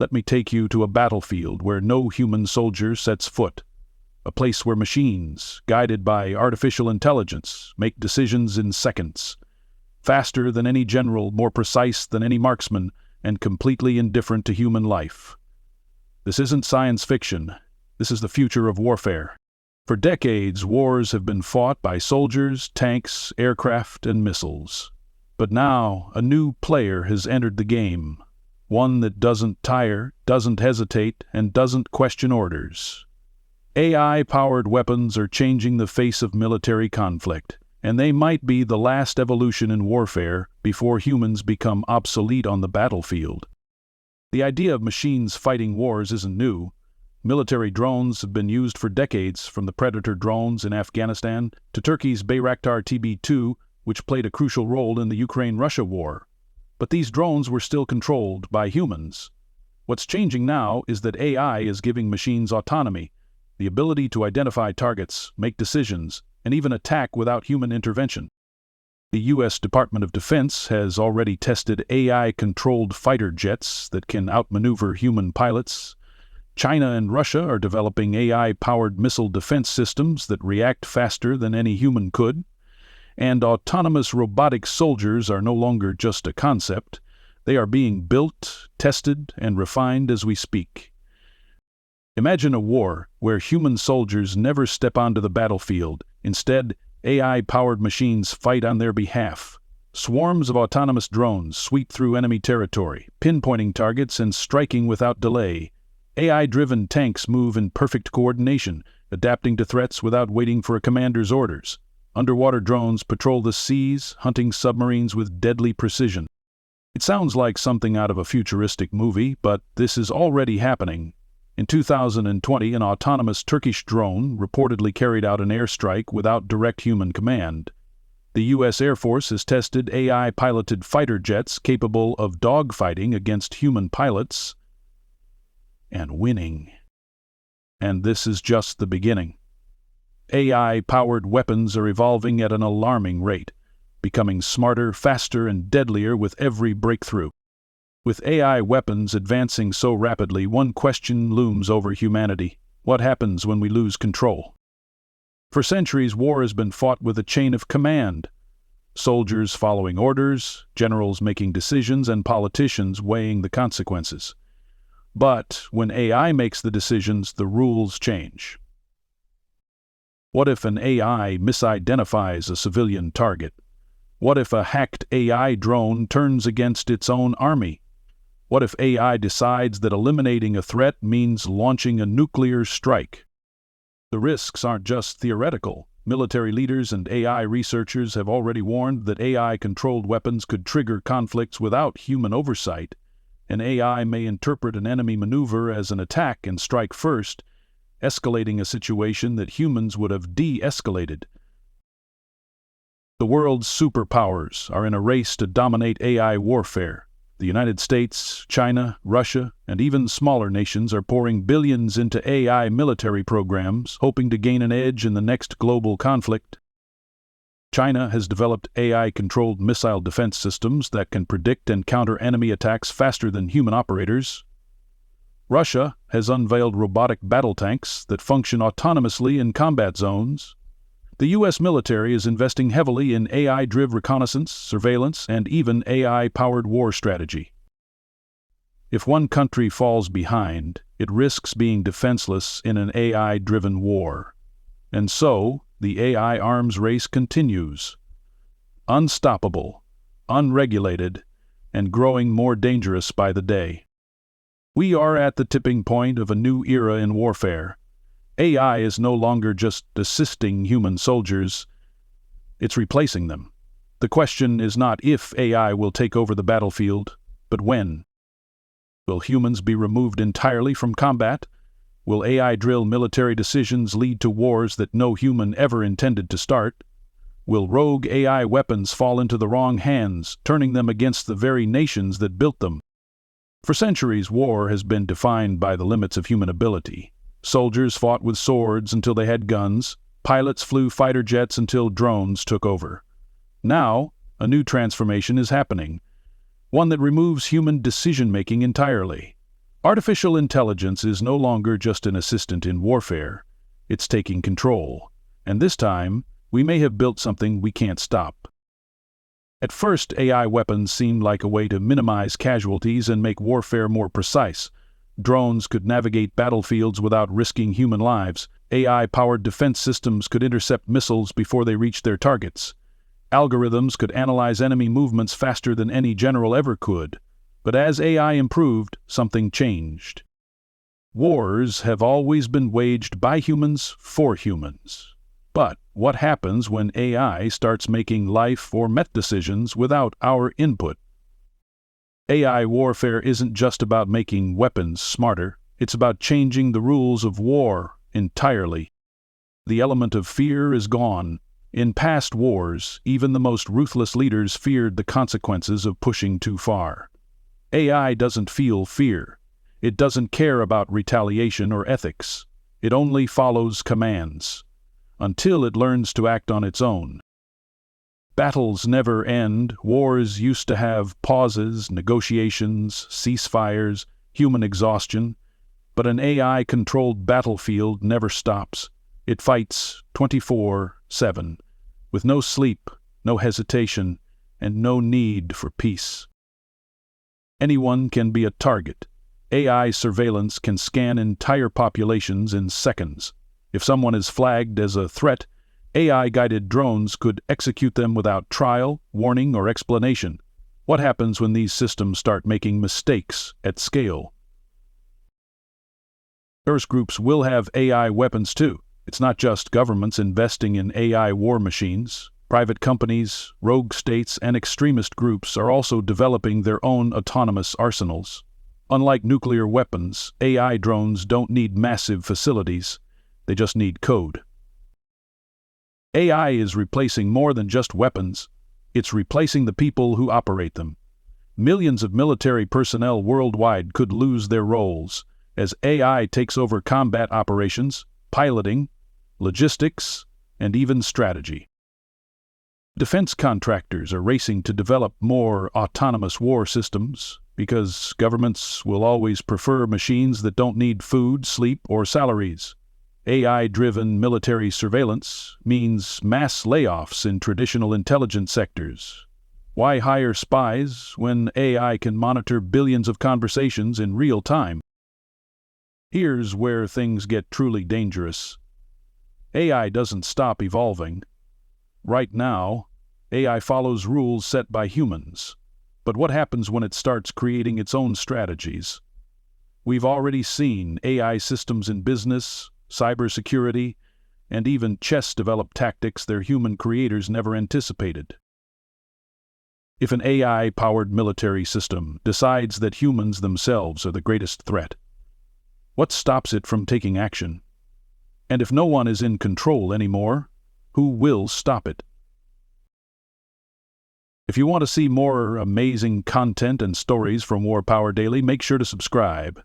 Let me take you to a battlefield where no human soldier sets foot, a place where machines, guided by artificial intelligence, make decisions in seconds, faster than any general, more precise than any marksman, and completely indifferent to human life. This isn't science fiction. This is the future of warfare. For decades, wars have been fought by soldiers, tanks, aircraft, and missiles. But now, a new player has entered the game. One that doesn't tire, doesn't hesitate, and doesn't question orders. AI-powered weapons are changing the face of military conflict, and they might be the last evolution in warfare before humans become obsolete on the battlefield. The idea of machines fighting wars isn't new. Military drones have been used for decades, from the Predator drones in Afghanistan to Turkey's Bayraktar TB2, which played a crucial role in the Ukraine-Russia war. But these drones were still controlled by humans. What's changing now is that AI is giving machines autonomy, the ability to identify targets, make decisions, and even attack without human intervention. The U.S. Department of Defense has already tested AI-controlled fighter jets that can outmaneuver human pilots. China and Russia are developing AI-powered missile defense systems that react faster than any human could. And autonomous robotic soldiers are no longer just a concept. They are being built, tested, and refined as we speak. Imagine a war where human soldiers never step onto the battlefield. Instead, AI-powered machines fight on their behalf. Swarms of autonomous drones sweep through enemy territory, pinpointing targets and striking without delay. AI-driven tanks move in perfect coordination, adapting to threats without waiting for a commander's orders. Underwater drones patrol the seas, hunting submarines with deadly precision. It sounds like something out of a futuristic movie, but this is already happening. In 2020, an autonomous Turkish drone reportedly carried out an airstrike without direct human command. The U.S. Air Force has tested AI-piloted fighter jets capable of dogfighting against human pilots and winning. And this is just the beginning. AI-powered weapons are evolving at an alarming rate, becoming smarter, faster, and deadlier with every breakthrough. With AI weapons advancing so rapidly, one question looms over humanity. What happens when we lose control? For centuries, war has been fought with a chain of command. Soldiers following orders, generals making decisions, and politicians weighing the consequences. But when AI makes the decisions, the rules change. What if an AI misidentifies a civilian target? What if a hacked AI drone turns against its own army? What if AI decides that eliminating a threat means launching a nuclear strike? The risks aren't just theoretical. Military leaders and AI researchers have already warned that AI-controlled weapons could trigger conflicts without human oversight. An AI may interpret an enemy maneuver as an attack and strike first, escalating a situation that humans would have de-escalated. The world's superpowers are in a race to dominate AI warfare. The United States, China, Russia, and even smaller nations are pouring billions into AI military programs, hoping to gain an edge in the next global conflict. China has developed AI-controlled missile defense systems that can predict and counter enemy attacks faster than human operators. Russia has unveiled robotic battle tanks that function autonomously in combat zones. The U.S. military is investing heavily in AI-driven reconnaissance, surveillance, and even AI-powered war strategy. If one country falls behind, it risks being defenseless in an AI-driven war. And so, the AI arms race continues. Unstoppable, unregulated, and growing more dangerous by the day. We are at the tipping point of a new era in warfare. AI is no longer just assisting human soldiers, it's replacing them. The question is not if AI will take over the battlefield, but when. Will humans be removed entirely from combat? Will AI-driven military decisions lead to wars that no human ever intended to start? Will rogue AI weapons fall into the wrong hands, turning them against the very nations that built them? For centuries, war has been defined by the limits of human ability. Soldiers fought with swords until they had guns. Pilots flew fighter jets until drones took over. Now, a new transformation is happening, one that removes human decision-making entirely. Artificial intelligence is no longer just an assistant in warfare. It's taking control. And this time, we may have built something we can't stop. At first, AI weapons seemed like a way to minimize casualties and make warfare more precise. Drones could navigate battlefields without risking human lives. AI-powered defense systems could intercept missiles before they reached their targets. Algorithms could analyze enemy movements faster than any general ever could. But as AI improved, something changed. Wars have always been waged by humans for humans. But what happens when AI starts making life or meth decisions without our input? AI warfare isn't just about making weapons smarter, it's about changing the rules of war entirely. The element of fear is gone. In past wars, even the most ruthless leaders feared the consequences of pushing too far. AI doesn't feel fear. It doesn't care about retaliation or ethics. It only follows commands, until it learns to act on its own. Battles never end. Wars used to have pauses, negotiations, ceasefires, human exhaustion. But an AI-controlled battlefield never stops. It fights 24/7, with no sleep, no hesitation, and no need for peace. Anyone can be a target. AI surveillance can scan entire populations in seconds. If someone is flagged as a threat, AI-guided drones could execute them without trial, warning, or explanation. What happens when these systems start making mistakes at scale? Terrorist groups will have AI weapons too. It's not just governments investing in AI war machines. Private companies, rogue states, and extremist groups are also developing their own autonomous arsenals. Unlike nuclear weapons, AI drones don't need massive facilities. They just need code. AI is replacing more than just weapons. It's replacing the people who operate them. Millions of military personnel worldwide could lose their roles as AI takes over combat operations, piloting, logistics, and even strategy. Defense contractors are racing to develop more autonomous war systems because governments will always prefer machines that don't need food, sleep, or salaries. AI-driven military surveillance means mass layoffs in traditional intelligence sectors. Why hire spies when AI can monitor billions of conversations in real time? Here's where things get truly dangerous. AI doesn't stop evolving. Right now, AI follows rules set by humans. But what happens when it starts creating its own strategies? We've already seen AI systems in business, cybersecurity, and even chess develop tactics their human creators never anticipated. If an AI-powered military system decides that humans themselves are the greatest threat, what stops it from taking action? And if no one is in control anymore, who will stop it? If you want to see more amazing content and stories from War Power Daily, make sure to subscribe.